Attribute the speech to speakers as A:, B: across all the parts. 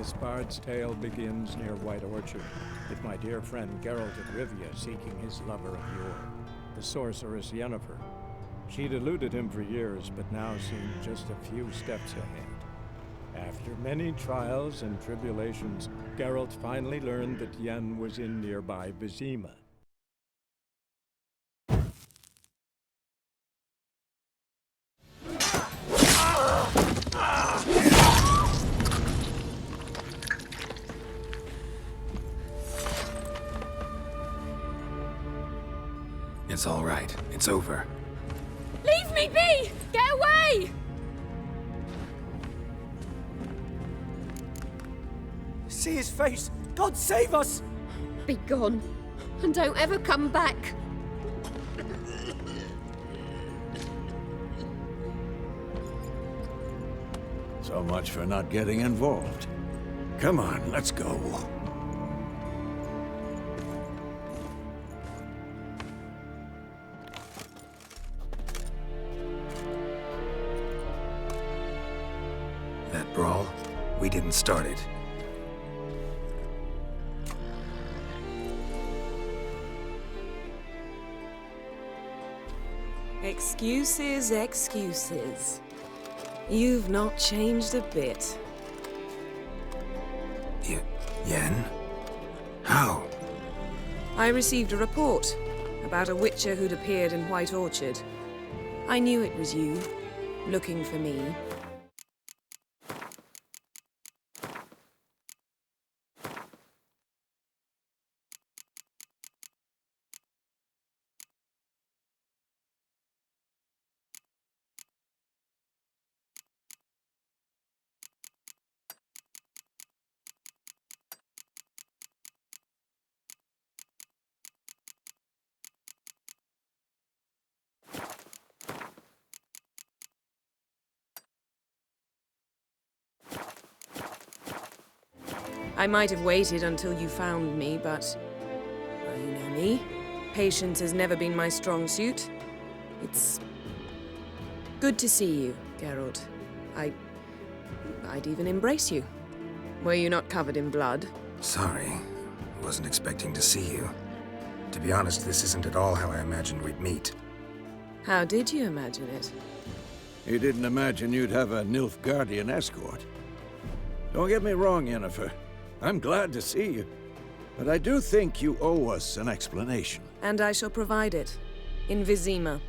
A: This bard's tale begins near White Orchard, with my dear friend Geralt of Rivia seeking his lover of yore, the sorceress Yennefer. She'd eluded him for years, but now seemed just a few steps ahead. After many trials and tribulations, Geralt finally learned that Yen was in nearby Vizima.
B: It's all right. It's over.
C: Leave me be! Get away!
D: See his face! God save us!
C: Be gone, and don't ever come back.
E: So much for not getting involved. Come on, let's go.
B: That brawl, we didn't start it.
F: Excuses, excuses. You've not changed a bit.
B: Yen? How?
F: I received a report about a witcher who'd appeared in White Orchard. I knew it was you, looking for me. I might have waited until you found me, but... well, you know me. Patience has never been my strong suit. It's... good to see you, Geralt. I'd even embrace you. Were you not covered in blood?
B: Sorry. Wasn't expecting to see you. To be honest, this isn't at all how I imagined we'd meet.
F: How did you imagine it?
E: You didn't imagine you'd have a Nilfgaardian escort. Don't get me wrong, Yennefer. I'm glad to see you. But I do think you owe us an explanation.
F: And I shall provide it. In Vizima.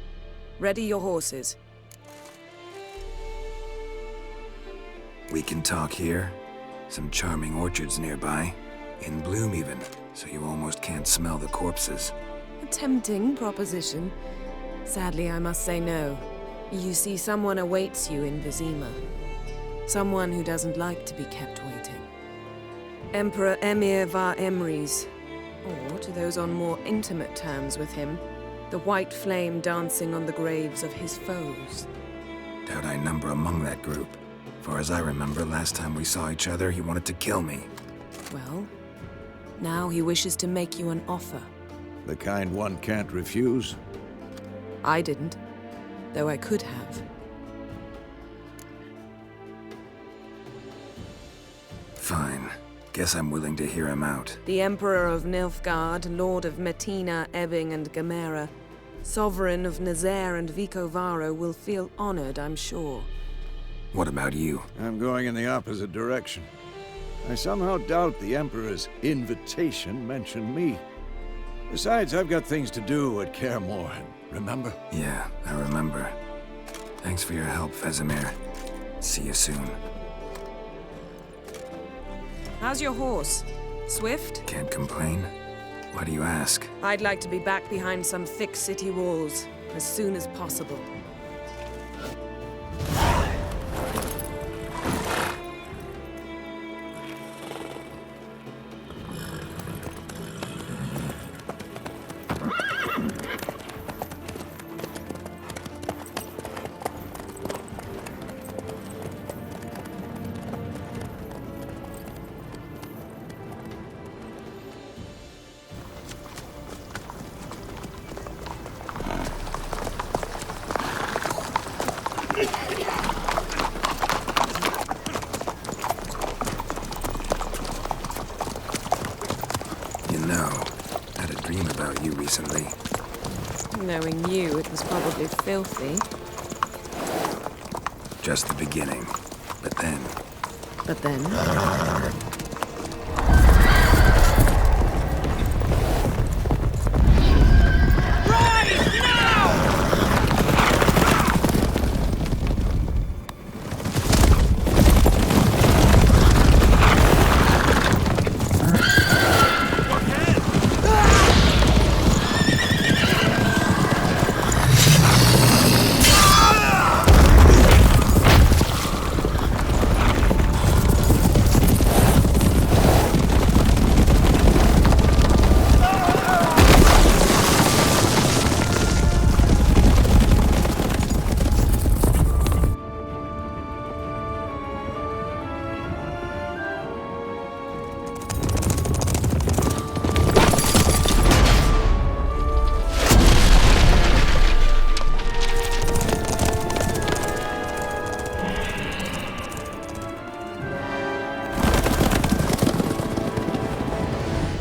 F: Ready your horses.
B: We can talk here. Some charming orchards nearby. In bloom even, so you almost can't smell the corpses.
F: A tempting proposition. Sadly, I must say no. You see, someone awaits you in Vizima. Someone who doesn't like to be kept waiting. Emperor Emir var Emrys. Or, to those on more intimate terms with him, the white flame dancing on the graves of his foes.
B: Doubt I number among that group. Far as I remember, last time we saw each other, he wanted to kill me.
F: Well, now he wishes to make you an offer.
E: The kind one can't refuse.
F: I didn't, though I could have.
B: Fine. Guess I'm willing to hear him out.
F: The Emperor of Nilfgaard, Lord of Metina, Ebbing, and Gamera, Sovereign of Nazaire and Vicovaro, will feel honored, I'm sure.
B: What about you?
E: I'm going in the opposite direction. I somehow doubt the Emperor's invitation mentioned me. Besides, I've got things to do at Kaer Morhen, remember?
B: Yeah, I remember. Thanks for your help, Vesemir. See you soon.
F: How's your horse? Swift?
B: Can't complain. Why do you ask?
F: I'd like to be back behind some thick city walls, as soon as possible.
B: you recently?
F: Knowing you, it was probably filthy.
B: Just the beginning. But then...
F: But then...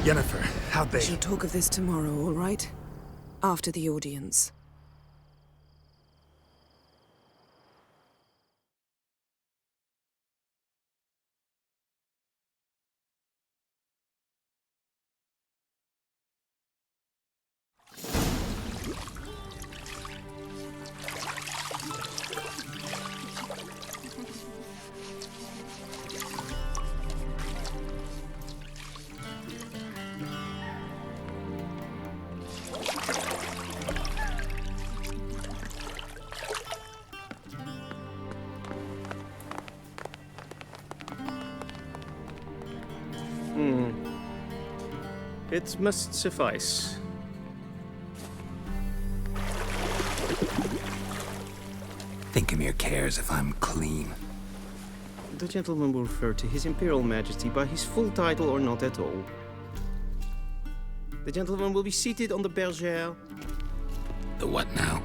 G: Yennefer, how'd they...
F: We'll talk of this tomorrow, all right? After the audience.
H: It must suffice.
B: Thinkamere cares if I'm clean.
H: The gentleman will refer to His Imperial Majesty by his full title or not at all. The gentleman will be seated on the bergère.
B: The what now?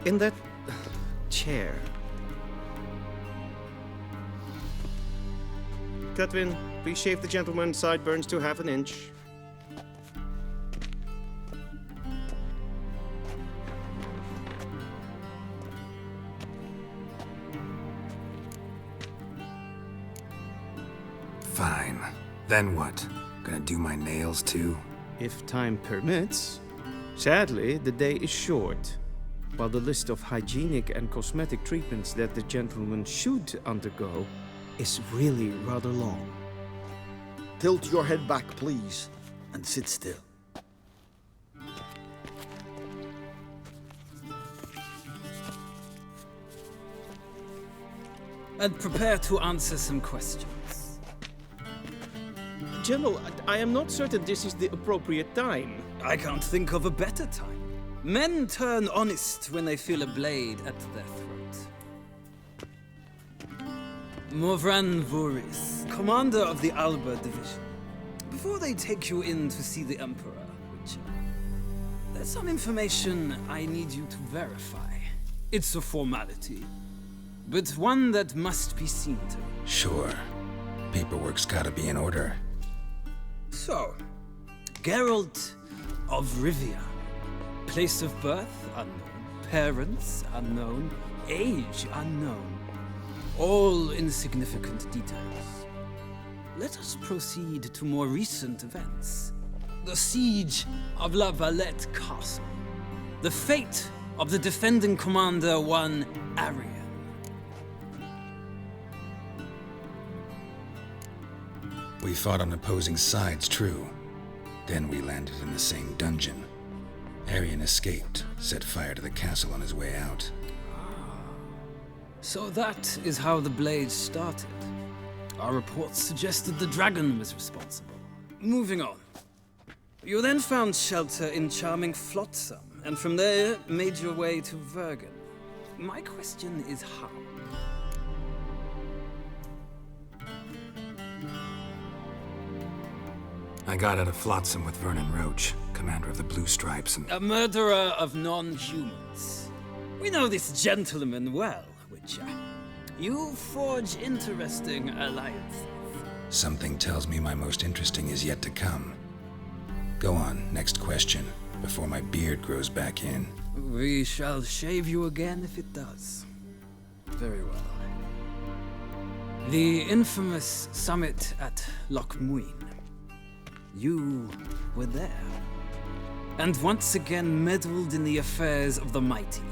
H: In that chair. Catwin, please shave the gentleman's sideburns to half an inch.
B: Fine. Then what? Gonna do my nails too?
H: If time permits. Sadly, the day is short. While the list of hygienic and cosmetic treatments that the gentleman should undergo is really rather long.
G: Tilt your head back, please, and sit still.
I: And prepare to answer some questions.
H: General, I am not certain this is the appropriate time.
I: I can't think of a better time. Men turn honest when they feel a blade at their throat. Morvran Voorhis, commander of the Alba Division. Before they take you in to see the Emperor, Witcher, there's some information I need you to verify. It's a formality, but one that must be seen to.
B: Sure. Paperwork's gotta be in order.
I: So, Geralt of Rivia. Place of birth unknown, parents unknown, age unknown. All insignificant details. Let us proceed to more recent events. The siege of La Valette Castle. The fate of the defending commander, one Arian.
B: We fought on opposing sides, true. Then we landed in the same dungeon. Arian escaped, set fire to the castle on his way out.
I: So that is how the Blade started. Our reports suggested the dragon was responsible. Moving on. You then found shelter in charming Flotsam, and from there made your way to Vergen. My question is how?
B: I got out of Flotsam with Vernon Roach, commander of the Blue Stripes, and...
I: A murderer of non-humans. We know this gentleman well, Witcher. You forge interesting alliances.
B: Something tells me my most interesting is yet to come. Go on, next question, before my beard grows back in.
I: We shall shave you again if it does. Very well. The infamous summit at Loch Muin. You were there. And once again meddled in the affairs of the mighty.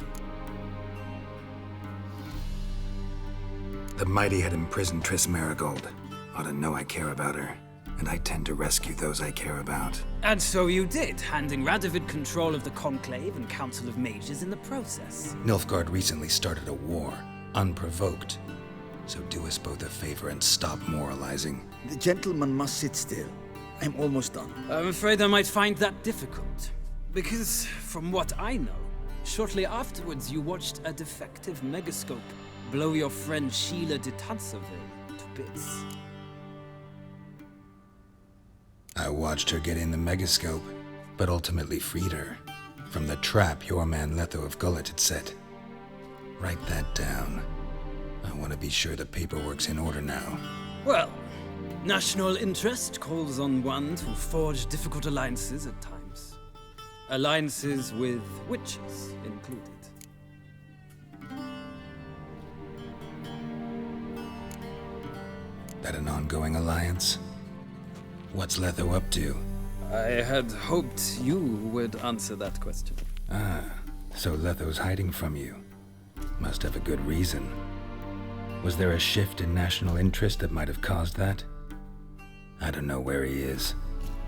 B: The mighty had imprisoned Triss Marigold. Ought to know I care about her, and I tend to rescue those I care about.
I: And so you did, handing Radovid control of the Conclave and Council of Mages in the process.
B: Nilfgaard recently started a war, unprovoked. So do us both a favor and stop moralizing.
G: The gentleman must sit still. I'm almost done.
I: I'm afraid I might find that difficult. Because, from what I know, shortly afterwards you watched a defective megascope blow your friend Sheila de Tanseville to bits.
B: I watched her get in the megascope, but ultimately freed her from the trap your man Letho of Gullet had set. Write that down. I want to be sure the paperwork's in order now.
I: Well, national interest calls on one to forge difficult alliances at times. Alliances with witches included.
B: That an ongoing alliance? What's Letho up to?
I: I had hoped you would answer that question.
B: Ah, so Letho's hiding from you. Must have a good reason. Was there a shift in national interest that might have caused that? I don't know where he is.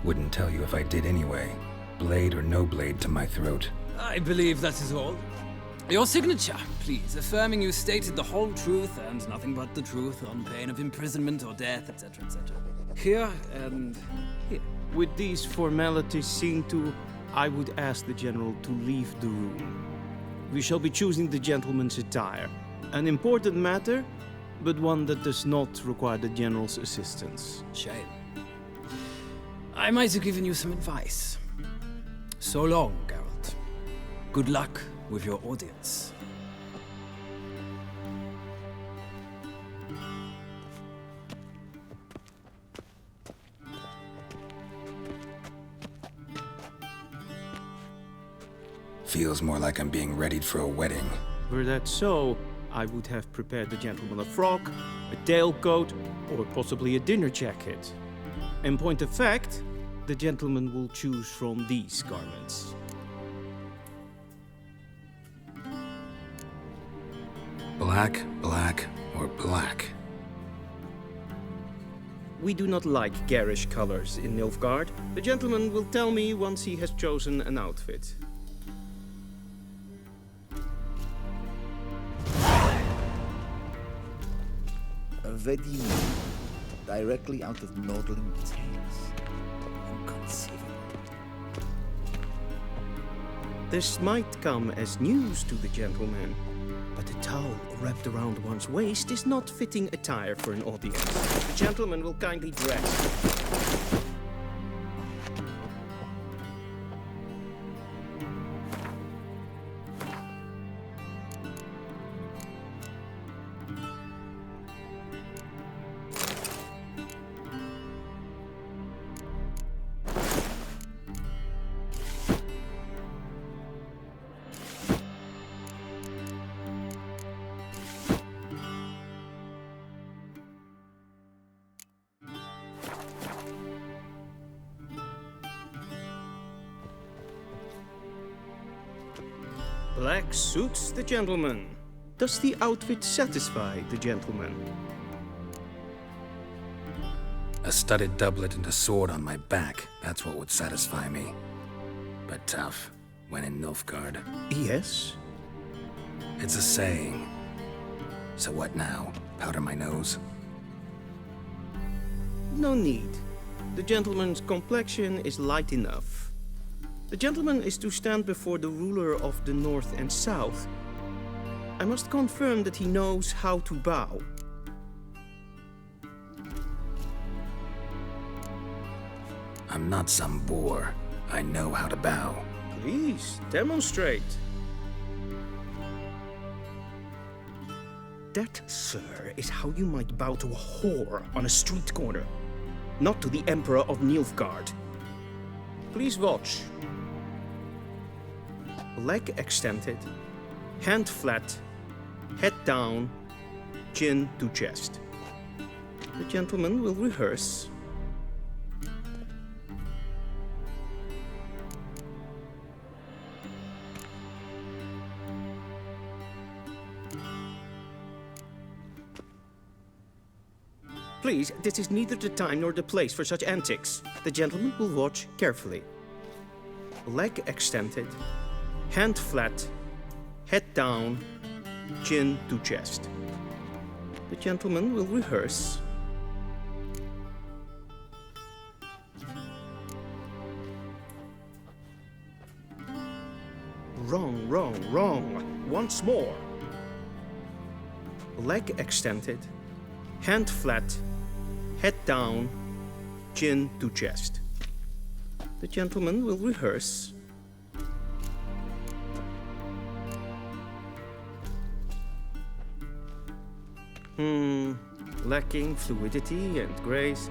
B: Wouldn't tell you if I did anyway. Blade or no blade to my throat.
I: I believe that is all. Your signature, please, affirming you stated the whole truth and nothing but the truth on pain of imprisonment or death, etc., etc. Here and here.
H: With these formalities seen to, I would ask the General to leave the room. We shall be choosing the gentleman's attire. An important matter, but one that does not require the General's assistance.
I: Shame. I might have given you some advice. So long, Geralt. Good luck with your audience.
B: Feels more like I'm being readied for a wedding.
H: Were that so, I would have prepared the gentleman a frock, a tailcoat, or possibly a dinner jacket. In point of fact, the gentleman will choose from these garments.
B: Black, black, or black?
H: We do not like garish colors in Nilfgaard. The gentleman will tell me once he has chosen an outfit.
G: Ready, directly out of Nordling Tales. Inconceivable.
H: This might come as news to the gentleman, but a towel wrapped around one's waist is not fitting attire for an audience. The gentleman will kindly dress. Black suits the gentleman. Does the outfit satisfy the gentleman?
B: A studded doublet and a sword on my back. That's what would satisfy me. But tough, when in Nilfgaard.
H: Yes.
B: It's a saying. So what now? Powder my nose?
H: No need. The gentleman's complexion is light enough. The gentleman is to stand before the ruler of the North and South. I must confirm that he knows how to bow.
B: I'm not some boor. I know how to bow.
H: Please, demonstrate. That, sir, is how you might bow to a whore on a street corner, not to the Emperor of Nilfgaard. Please watch. Leg extended, hand flat, head down, chin to chest. The gentleman will rehearse. Please, this is neither the time nor the place for such antics. The gentleman will watch carefully. Leg extended, hand flat, head down, chin to chest. The gentleman will rehearse. Wrong, wrong, wrong. Once more. Leg extended, hand flat, head down, chin to chest. The gentleman will rehearse. Lacking fluidity and grace.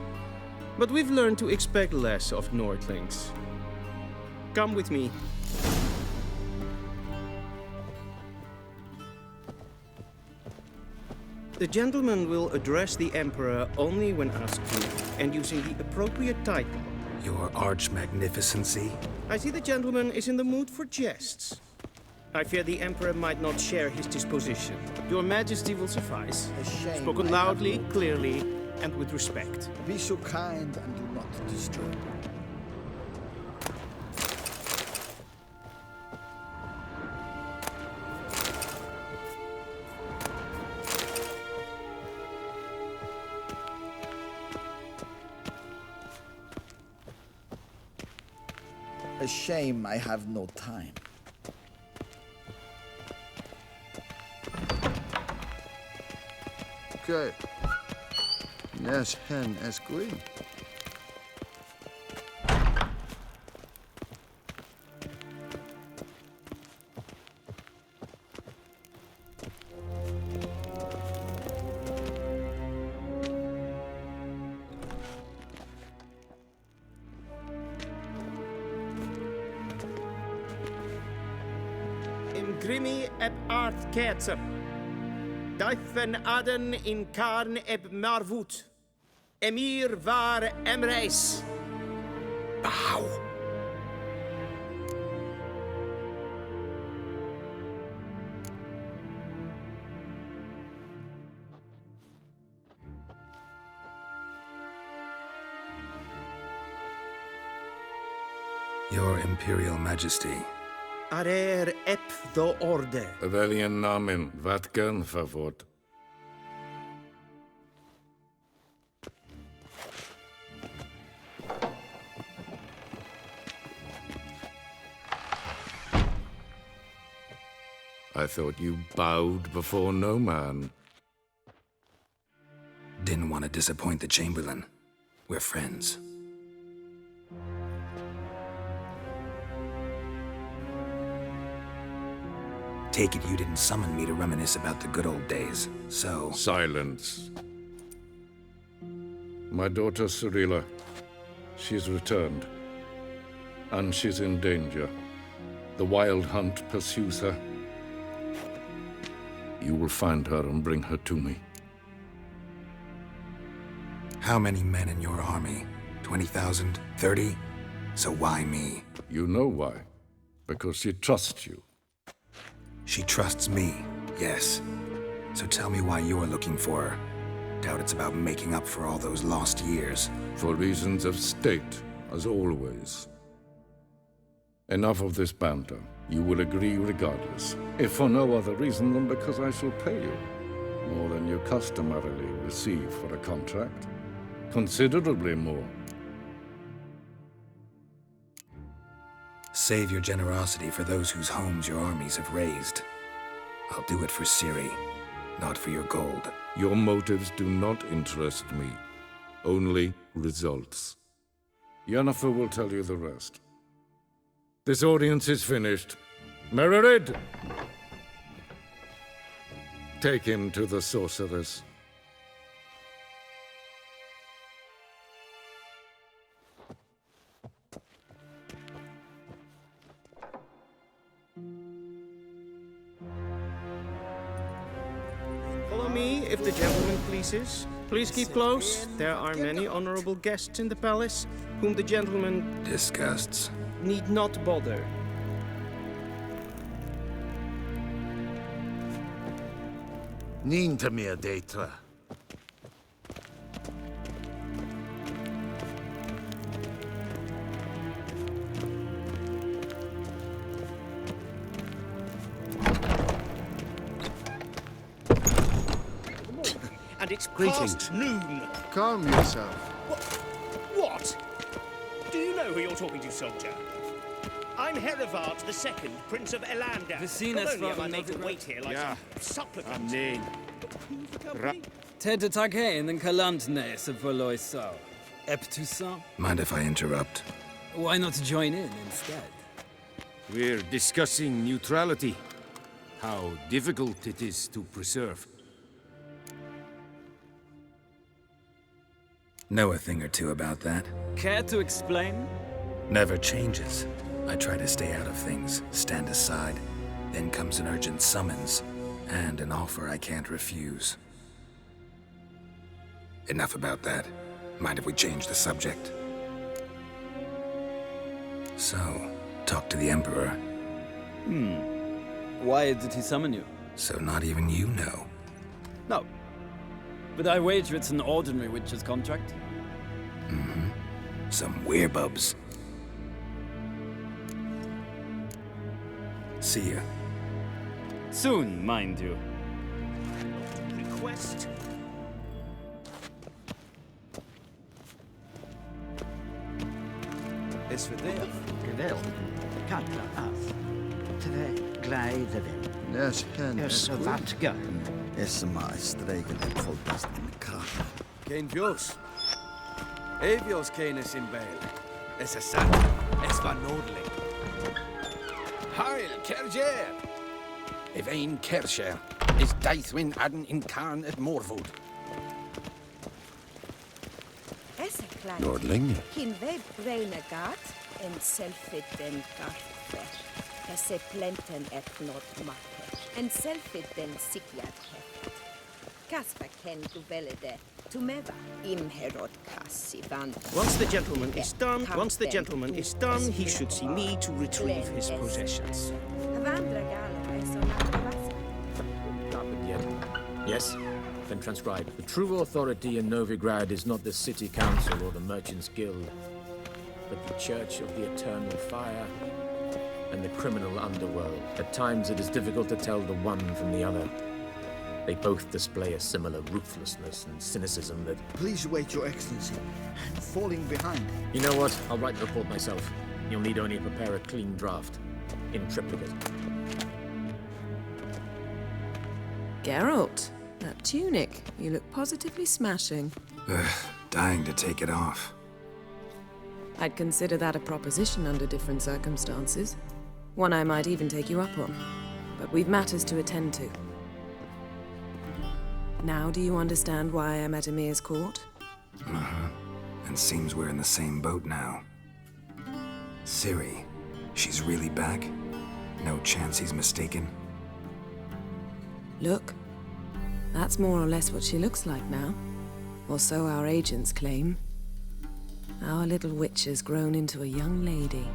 H: But we've learned to expect less of Nordlings. Come with me. The gentleman will address the Emperor only when asked to, and using the appropriate title.
B: Your Arch-Magnificency?
H: I see the gentleman is in the mood for jests. I fear the Emperor might not share his disposition. Your Majesty will suffice.
G: A shame.
H: Spoken
G: I
H: loudly,
G: have no-
H: clearly, and with respect.
G: Be so kind and do not disturb. A shame I have no time.
J: Okay. Nes hen esquin.
H: Grimi eb art ketser. Duifen aden in karn eb marvoet. Emir var emreis.
B: Bow! Your Imperial Majesty.
H: Arer ep do orde.
K: Weljen namen, wat kan favort? I thought you bowed before no man.
B: Didn't want to disappoint the Chamberlain. We're friends. Take it you didn't summon me to reminisce about the good old days, so...
K: Silence. My daughter Cyrilla, she's returned. And she's in danger. The Wild Hunt pursues her. You will find her and bring her to me.
B: How many men in your army? 20,000? 30? So why me?
K: You know why. Because she trusts you.
B: She trusts me, yes. So tell me why you're looking for her. Doubt it's about making up for all those lost years.
K: For reasons of state, as always. Enough of this banter. You will agree regardless. If for no other reason than because I shall pay you. More than you customarily receive for a contract. Considerably more.
B: Save your generosity for those whose homes your armies have razed. I'll do it for Ciri, not for your gold.
K: Your motives do not interest me. Only results. Yennefer will tell you the rest. This audience is finished. Mererid! Take him to the sorceress.
H: if the gentleman pleases. Please keep close. There are many honorable guests in the palace, whom the gentleman
B: Disgusts.
H: need not bother.
J: Ninta meer deitra.
L: And it's
J: Greetings.
L: past noon.
J: Calm yourself.
L: What? Do you know who you're talking to, soldier? I'm Herivard II, Prince of Elander.
I: Vecinas
L: Not only am I
I: from
L: made to
I: Novigrad.
L: wait here like
H: Ja.
L: some supplicant.
H: Amen.
L: Who's the company?
I: Ted Takein and Kalandne se Voloisau. Eptusan.
B: Mind if I interrupt?
I: Why not join in instead?
M: We're discussing neutrality. How difficult it is to preserve.
B: Know a thing or two about that?
I: Care to explain?
B: Never changes. I try to stay out of things, stand aside. Then comes an urgent summons, and an offer I can't refuse. Enough about that. Mind if we change the subject? So, talk to the Emperor.
I: Why did he summon you?
B: So not even you know.
I: No. But I wager it's an ordinary witch's contract.
B: Some werebubs. See ya.
I: Soon, mind you.
L: Request?
D: Is for them.
N: Geweld. Katra af. Twee glijden.
J: Nes hen
N: Er
J: as
N: så
J: Gwyn.
N: vart gön.
G: Is maar streken en volbast in de kracht.
D: Geen Vjos. Evios kenes in Bale. Es a sat. Es van Nordling.
E: Heil, Kerjer! If ein Kercher is Deithwin Adden in Khan at Morwood.
J: Nordling.
O: Hin web renegat en selfit den garfer. Esse plenten et not matter. En selfit den sigjat heft. Kasper ken guvelde. Tumeva imherod kassi van.
H: Once the gentleman is done, he should see me to retrieve his possessions.
O: Vandra gala es on
P: Not yet. Yes? Then transcribe. The true authority in Novigrad is not the city council or the merchants' guild, but the Church of the Eternal Fire and the criminal underworld. At times it is difficult to tell the one from the other. They both display a similar ruthlessness and cynicism that...
G: Please wait, Your Excellency. I'm falling behind.
P: You know what? I'll write the report myself. You'll need only prepare a clean draft. In triplicate.
F: Geralt, that tunic. You look positively smashing.
B: Ugh, dying to take it off.
F: I'd consider that a proposition under different circumstances. One I might even take you up on. But we've matters to attend to. Now do you understand why I'm at Emir's court?
B: And seems we're in the same boat now. Ciri, she's really back? No chance he's mistaken?
F: Look. That's more or less what she looks like now. Or so our agents claim. Our little witch has grown into a young lady.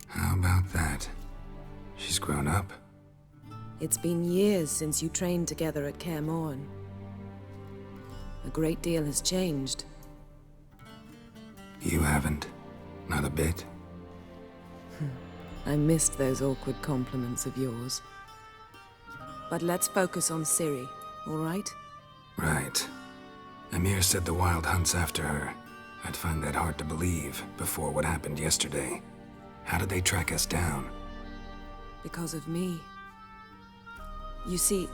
B: How about that? She's grown up.
F: It's been years since you trained together at Kaer Morhen. A great deal has changed.
B: You haven't. Not a bit.
F: I missed those awkward compliments of yours. But let's focus on Ciri, all right?
B: Right. Emir said the Wild hunts after her. I'd find that hard to believe before what happened yesterday. How did they track us down?
F: Because of me. You see,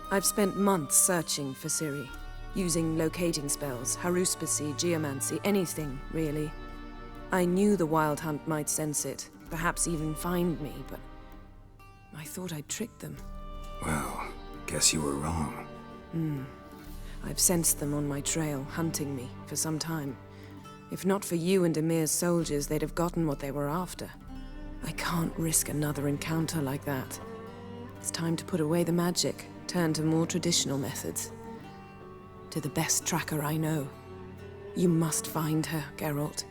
F: I've spent months searching for Ciri, using locating spells, haruspicy, geomancy, anything, really. I knew the Wild Hunt might sense it, perhaps even find me, but I thought I'd tricked them.
B: Well, guess you were wrong.
F: I've sensed them on my trail, hunting me, for some time. If not for you and Emir's soldiers, they'd have gotten what they were after. I can't risk another encounter like that. It's time to put away the magic, turn to more traditional methods. To the best tracker I know. You must find her, Geralt.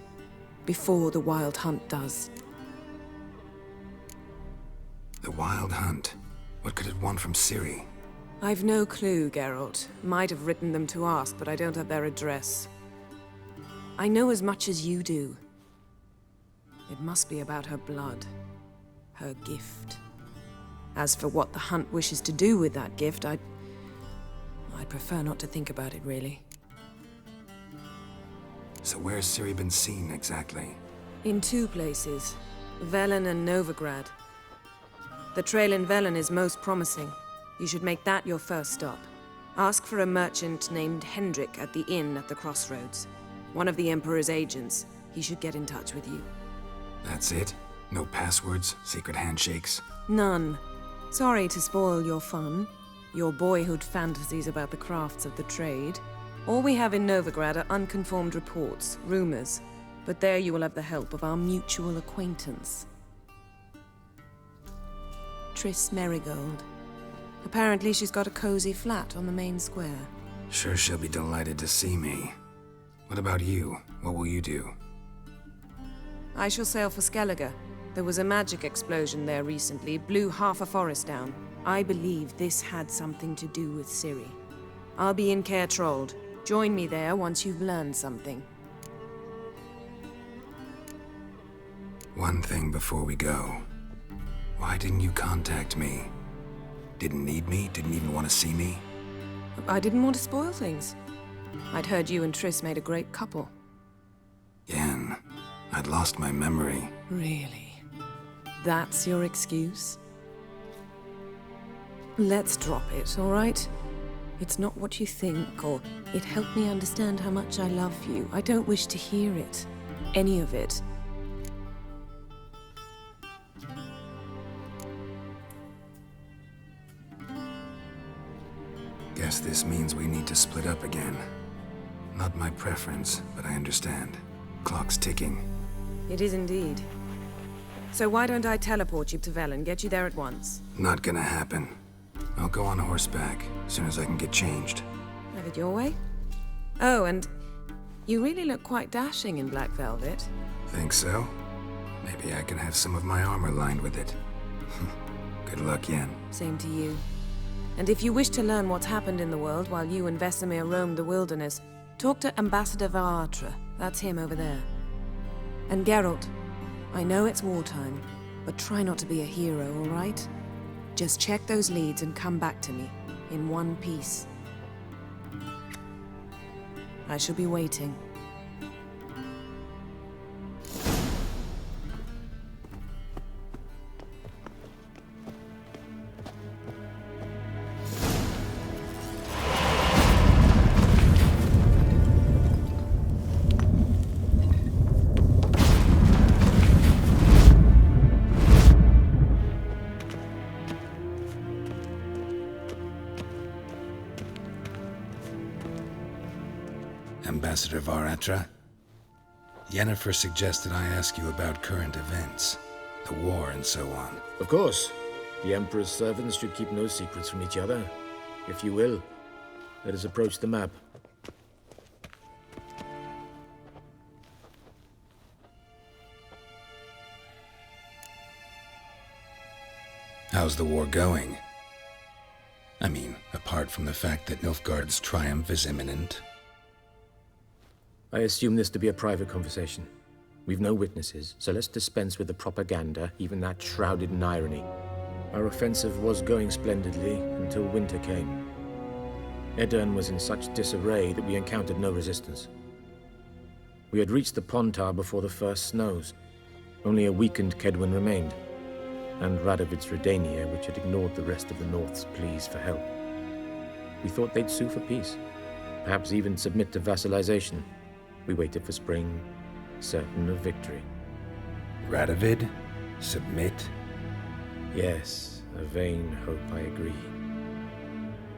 F: Before the Wild Hunt does.
B: The Wild Hunt? What could it want from Ciri?
F: I've no clue, Geralt. Might have written them to ask, but I don't have their address. I know as much as you do. It must be about her blood. Her gift. As for what the Hunt wishes to do with that gift, I'd prefer not to think about it, really.
B: So where's Ciri been seen, exactly?
F: In two places. Velen and Novigrad. The trail in Velen is most promising. You should make that your first stop. Ask for a merchant named Hendrik at the inn at the crossroads. One of the Emperor's agents. He should get in touch with you.
B: That's it? No passwords, secret handshakes?
F: None. Sorry to spoil your fun. Your boyhood fantasies about the crafts of the trade. All we have in Novigrad are unconfirmed reports, rumors. But there you will have the help of our mutual acquaintance. Triss Merigold. Apparently she's got a cozy flat on the main square.
B: Sure she'll be delighted to see me. What about you? What will you do?
F: I shall sail for Skellige. There was a magic explosion there recently, blew half a forest down. I believe this had something to do with Ciri. I'll be in Caer Trold. Join me there once you've learned something.
B: One thing before we go. Why didn't you contact me? Didn't need me? Didn't even want to see me?
F: I didn't want to spoil things. I'd heard you and Triss made a great couple.
B: Yen, I'd lost my memory.
F: Really? That's your excuse? Let's drop it, all right? It's not what you think, or it helped me understand how much I love you. I don't wish to hear it. Any of it.
B: Guess this means we need to split up again. Not my preference, but I understand. Clock's ticking.
F: It is indeed. So why don't I teleport you to Velen, get you there at once?
B: Not gonna happen. I'll go on horseback, as soon as I can get changed.
F: Have it your way? Oh, and you really look quite dashing in black velvet.
B: Think so? Maybe I can have some of my armor lined with it. Good luck, Yen.
F: Same to you. And if you wish to learn what's happened in the world while you and Vesemir roamed the wilderness, talk to Ambassador Varatra. That's him over there. And Geralt, I know it's wartime, but try not to be a hero, all right? Just check those leads and come back to me, in one piece. I shall be waiting.
B: Ambassador Varatra? Yennefer suggested I ask you about current events, the war and so on.
P: Of course. The Emperor's servants should keep no secrets from each other. If you will, let us approach the map.
B: How's the war going? I mean, apart from the fact that Nilfgaard's triumph is imminent.
P: I assume this to be a private conversation. We've no witnesses, so let's dispense with the propaganda, even that shrouded in irony. Our offensive was going splendidly until winter came. Edirn was in such disarray that we encountered no resistance. We had reached the Pontar before the first snows. Only a weakened Kedwin remained, and Radovid's Redania, which had ignored the rest of the North's pleas for help. We thought they'd sue for peace, perhaps even submit to vassalization. We waited for spring, certain of victory.
B: Radovid? Submit?
P: Yes, a vain hope, I agree.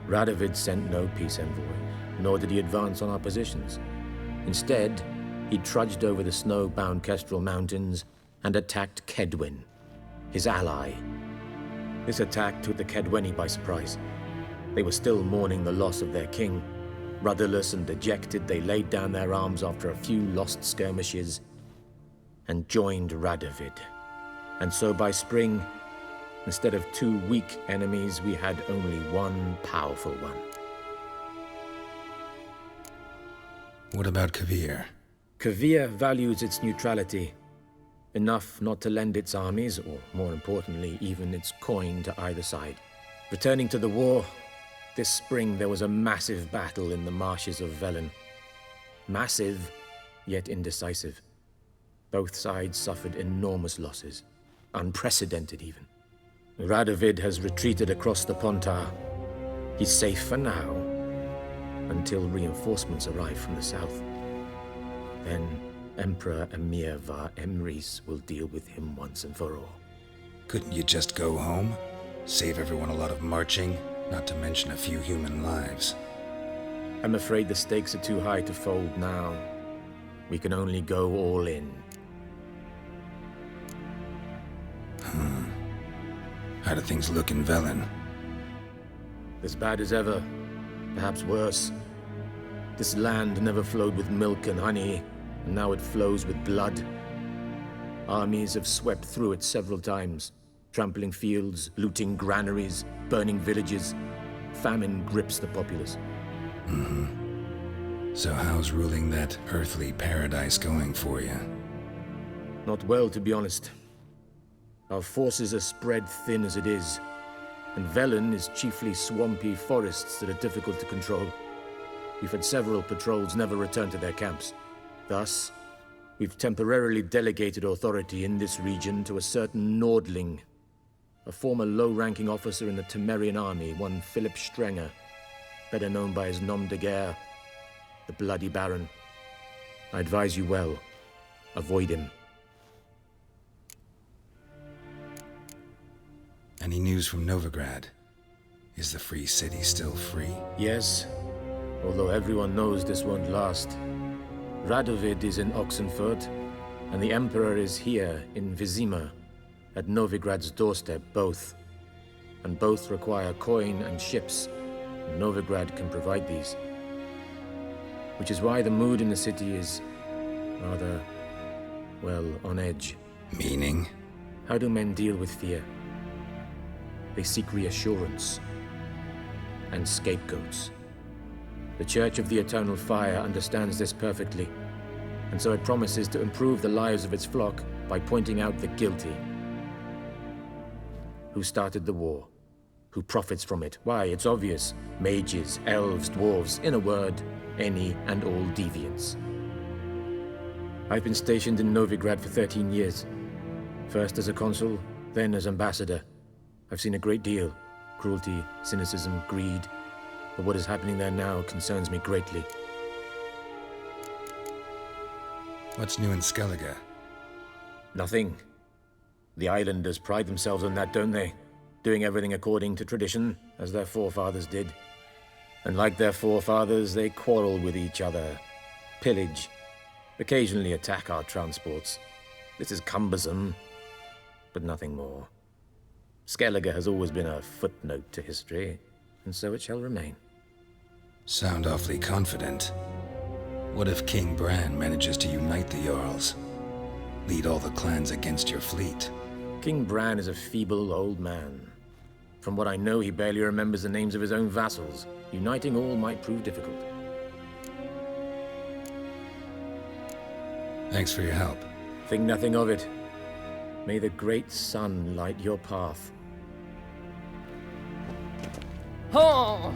P: Radovid sent no peace envoy, nor did he advance on our positions. Instead, he trudged over the snow-bound Kestrel Mountains and attacked Kedwin. his ally. This attack took the Kedweni by surprise. They were still mourning the loss of their king. Rudderless and dejected, they laid down their arms after a few lost skirmishes and joined Radovid. And so by spring, instead of 2 weak enemies, we had only one powerful one.
B: What about Kavir?
P: Kavir values its neutrality, enough not to lend its armies, or more importantly, even its coin to either side. Returning to the war, this spring there was a massive battle in the marshes of Velen. Massive, yet indecisive. Both sides suffered enormous losses, unprecedented even. Radovid has retreated across the Pontar. He's safe for now, until reinforcements arrive from the south. Then Emperor Emir var Emrys will deal with him once and for all.
B: Couldn't you just go home? Save everyone a lot of marching, not to mention a few human lives.
P: I'm afraid the stakes are too high to fold now. We can only go all in.
B: How do things look in Velen?
P: As bad as ever, perhaps worse. This land never flowed with milk and honey, and now it flows with blood. Armies have swept through it several times, trampling fields, looting granaries, burning villages. Famine grips the populace.
B: So how's ruling that earthly paradise going for you?
P: Not well, to be honest. Our forces are spread thin as it is, and Velen is chiefly swampy forests that are difficult to control. We've had several patrols never return to their camps. Thus, we've temporarily delegated authority in this region to a certain Nordling, a former low-ranking officer in the Temerian army, one Philip Strenger, better known by his nom de guerre, the Bloody Baron. I advise you well, avoid him.
B: Any news from Novigrad? Is the free city still free?
P: Yes, although everyone knows this won't last. Radovid is in Oxenfurt, and the Emperor is here in Vizima, at Novigrad's doorstep, both. And both require coin and ships. Novigrad can provide these. Which is why the mood in the city is rather, well, on edge.
B: Meaning?
P: How do men deal with fear? They seek reassurance and scapegoats. The Church of the Eternal Fire understands this perfectly, and so it promises to improve the lives of its flock by pointing out the guilty. Who started the war? Who profits from it? Why, it's obvious. Mages, elves, dwarves, in a word, any and all deviants. I've been stationed in Novigrad for 13 years. First as a consul, then as ambassador. I've seen a great deal. Cruelty, cynicism, greed. But what is happening there now concerns me greatly.
B: What's new in Skellige?
P: Nothing. The islanders pride themselves on that, don't they? Doing everything according to tradition, as their forefathers did. And like their forefathers, they quarrel with each other, pillage, occasionally attack our transports. This is cumbersome, but nothing more. Skellige has always been a footnote to history, and so it shall remain.
B: Sound awfully confident. What if King Bran manages to unite the Jarls? Lead all the clans against your fleet?
P: King Bran is a feeble old man. From what I know, he barely remembers the names of his own vassals. Uniting all might prove difficult.
B: Thanks for your help.
P: Think nothing of it. May the great sun light your path.
Q: Oh!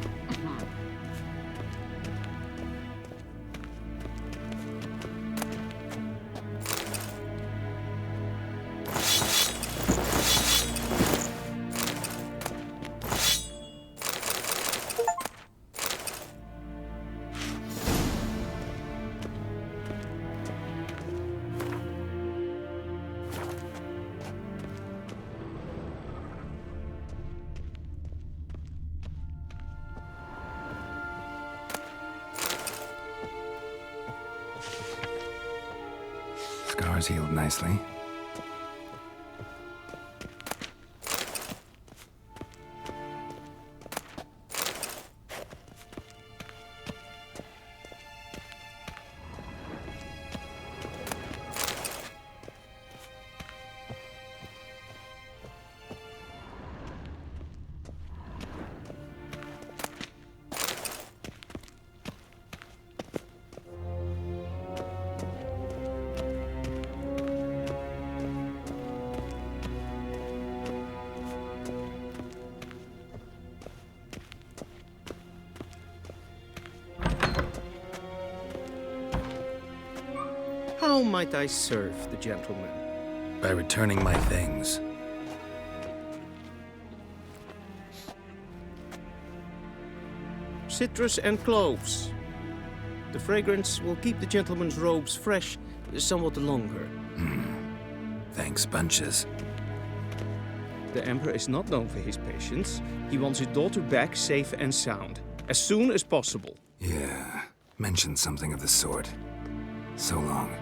B: Scars healed nicely.
H: How might I serve the gentleman?
B: By returning my things.
H: Citrus and cloves. The fragrance will keep the gentleman's robes fresh somewhat longer.
B: Thanks, bunches.
H: The Emperor is not known for his patience. He wants his daughter back safe and sound, as soon as possible.
B: Yeah, mentioned something of the sort. So long.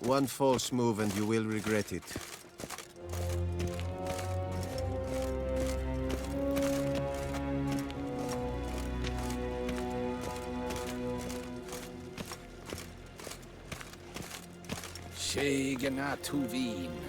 J: One false move and you will regret it.
M: Shegenatuvin.